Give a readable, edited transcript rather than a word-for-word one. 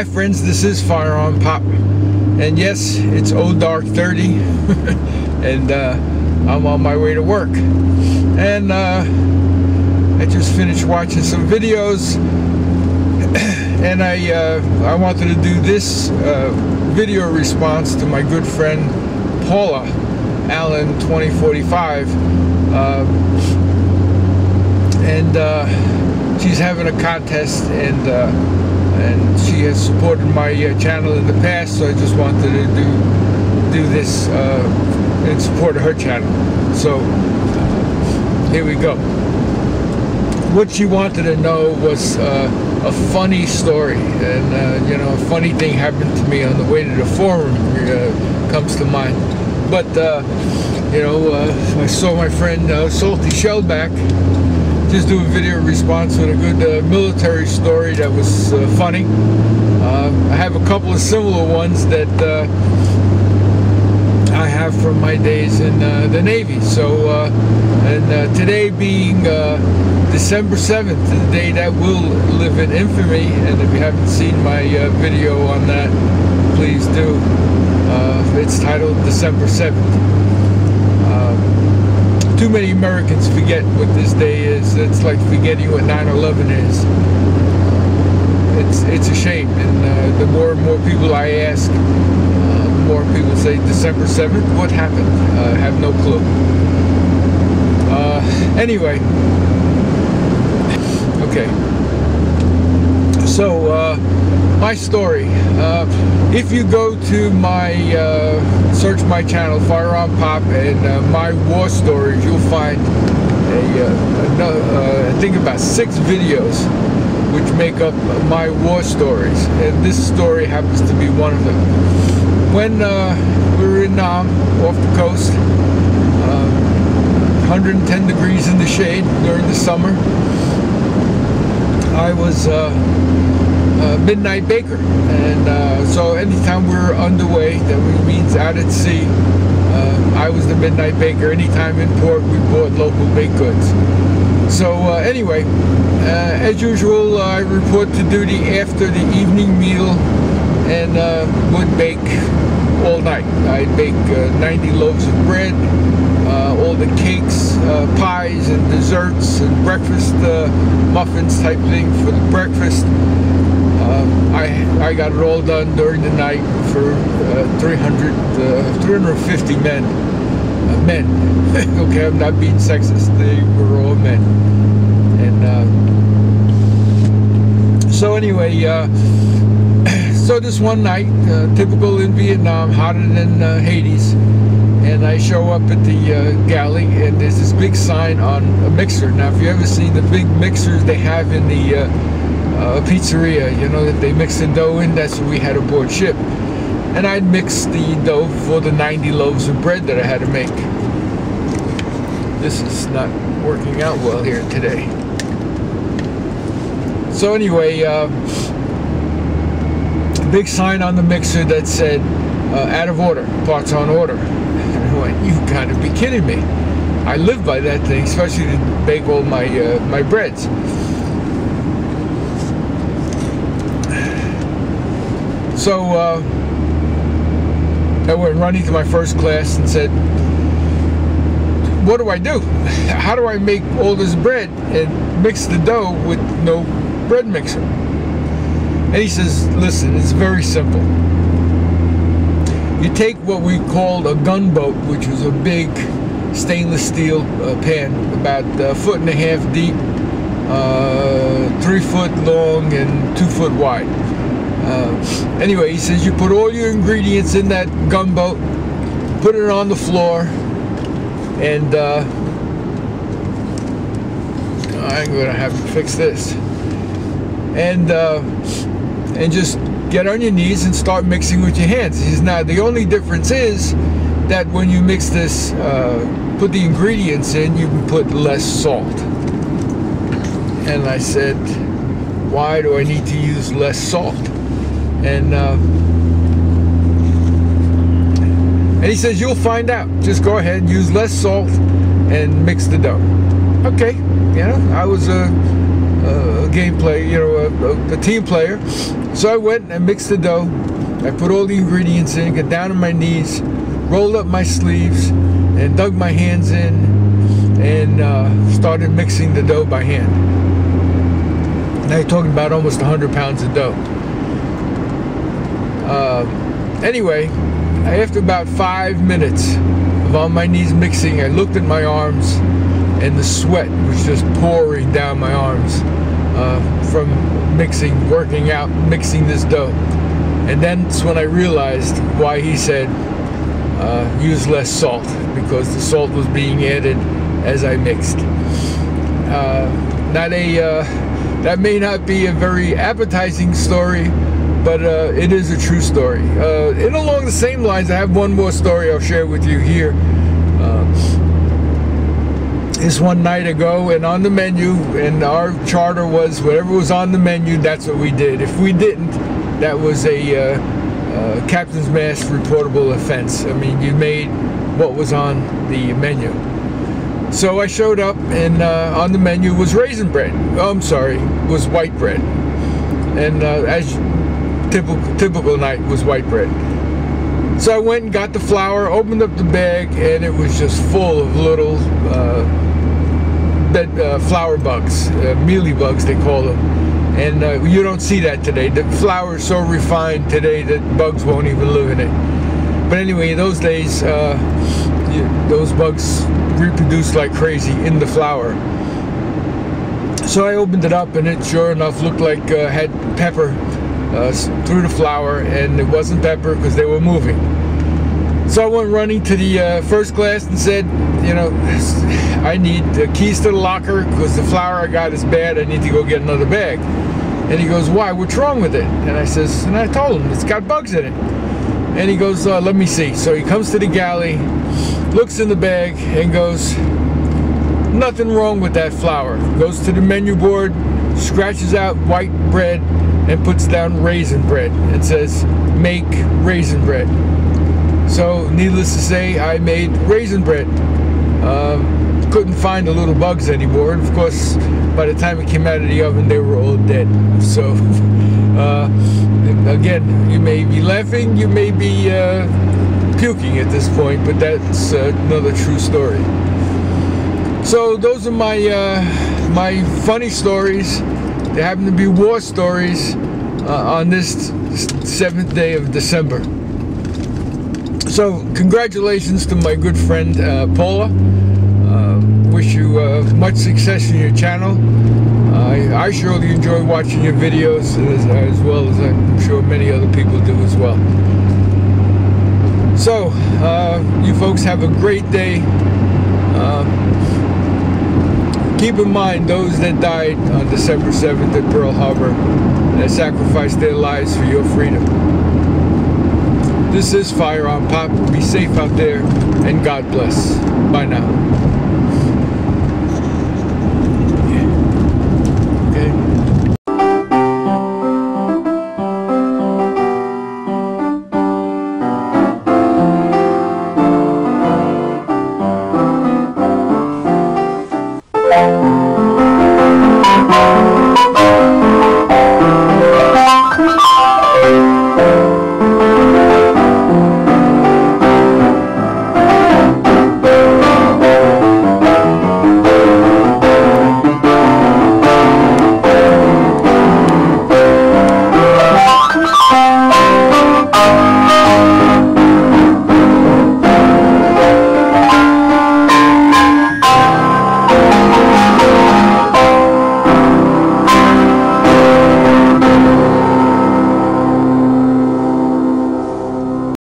Hi friends, this is FirearmPop, and yes, it's dark 30, and I'm on my way to work, and I just finished watching some videos, and I wanted to do this video response to my good friend Paula, Allen 2045, and she's having a contest, and she has supported my channel in the past, so I just wanted to do this in support of her channel. So here we go. What she wanted to know was a funny story, and you know, a funny thing happened to me on the way to the forum comes to mind. But you know, I saw my friend Salty Shellback just do a video response with a good military story that was funny. I have a couple of similar ones that I have from my days in the Navy. So, and today being December 7th, the day that will live in infamy, and if you haven't seen my video on that, please do. It's titled December 7th. Too many Americans forget what this day is. It's like forgetting what 9/11 is. It's a shame, and the more and more people I ask, the more people say December 7th. What happened? I have no clue. Anyway, okay. So my story. If you go to my search my channel FirearmPop and my war stories, you'll find I think about 6 videos which make up my war stories, and this story happens to be one of them. When we were in Nam, off the coast, 110 degrees in the shade during the summer, I was midnight baker, and so anytime we were underway, that means out at sea, I was the midnight baker. Anytime in port, we bought local baked goods. So anyway, as usual, I report to duty after the evening meal, and would bake all night. I'd bake 90 loaves of bread, all the cakes, pies and desserts and breakfast muffins type thing for the breakfast. I got it all done during the night for 350 men. Okay, I'm not being sexist. They were all men. And so anyway, so this one night, typical in Vietnam, hotter than Hades, and I show up at the galley, and there's this big sign on a mixer. Now, if you ever seen the big mixers they have in the pizzeria, you know, that they mix the dough in, that's what we had aboard ship. And I'd mix the dough for the 90 loaves of bread that I had to make. This is not working out well here today. So anyway, big sign on the mixer that said, out of order, parts on order. And I went, you gotta be kidding me. I live by that thing, especially to bake all my, my breads. So I went running to my first class and said, what do I do? How do I make all this bread and mix the dough with no bread mixer? And he says, listen, it's very simple. You take what we called a gunboat, which was a big stainless steel pan, about 1.5 foot deep, 3 foot long, and 2 foot wide. Anyway, he says you put all your ingredients in that gunboat, put it on the floor, and I'm gonna have to fix this, and just get on your knees and start mixing with your hands. He says, now the only difference is that when you mix this, put the ingredients in, you can put less salt. And I said, why do I need to use less salt? And he says, you'll find out. Just go ahead, use less salt and mix the dough. Okay, you know, I was gameplay, you know, a team player. So I went and mixed the dough. I put all the ingredients in, got down on my knees, rolled up my sleeves, and dug my hands in, and started mixing the dough by hand. Now you're talking about almost 100 pounds of dough. Anyway, after about 5 minutes of on my knees mixing, I looked at my arms, and the sweat was just pouring down my arms from mixing, working out, mixing this dough. And that's when I realized why he said use less salt, because the salt was being added as I mixed. That may not be a very appetizing story, but it is a true story. And along the same lines, I have one more story I'll share with you here. This one night ago, and on the menu, and our charter was whatever was on the menu, that's what we did. If we didn't, that was a captain's mast reportable offense. I mean, you made what was on the menu. So I showed up, and on the menu was raisin bread. Oh, I'm sorry, was white bread. And as typical night was white bread. So I went and got the flour, opened up the bag, and it was just full of little flour bugs, mealy bugs they call them. And you don't see that today. The flour is so refined today that bugs won't even live in it. But anyway, in those days, those bugs reproduced like crazy in the flour. So I opened it up, and it sure enough looked like had pepper through the flour, and it wasn't pepper because they were moving. So I went running to the first class and said, you know, I need the keys to the locker because the flour I got is bad. I need to go get another bag. And he goes, why? What's wrong with it? And I says, and I told him it's got bugs in it. And he goes, let me see. So he comes to the galley, looks in the bag, and goes, nothing wrong with that flour. Goes to the menu board, scratches out white bread, and puts down raisin bread. It says, make raisin bread. So, needless to say, I made raisin bread. Couldn't find the little bugs anymore. And of course, by the time it came out of the oven, they were all dead. So, again, you may be laughing, you may be puking at this point, but that's another true story. So, those are my my funny stories. They happen to be war stories on this 7th day of December. So, congratulations to my good friend Paula. Wish you much success in your channel. I surely enjoy watching your videos, as well as I'm sure many other people do as well. So, you folks have a great day. Keep in mind those that died on December 7th at Pearl Harbor, that sacrificed their lives for your freedom. This is FirearmPop. Be safe out there, and God bless. Bye now.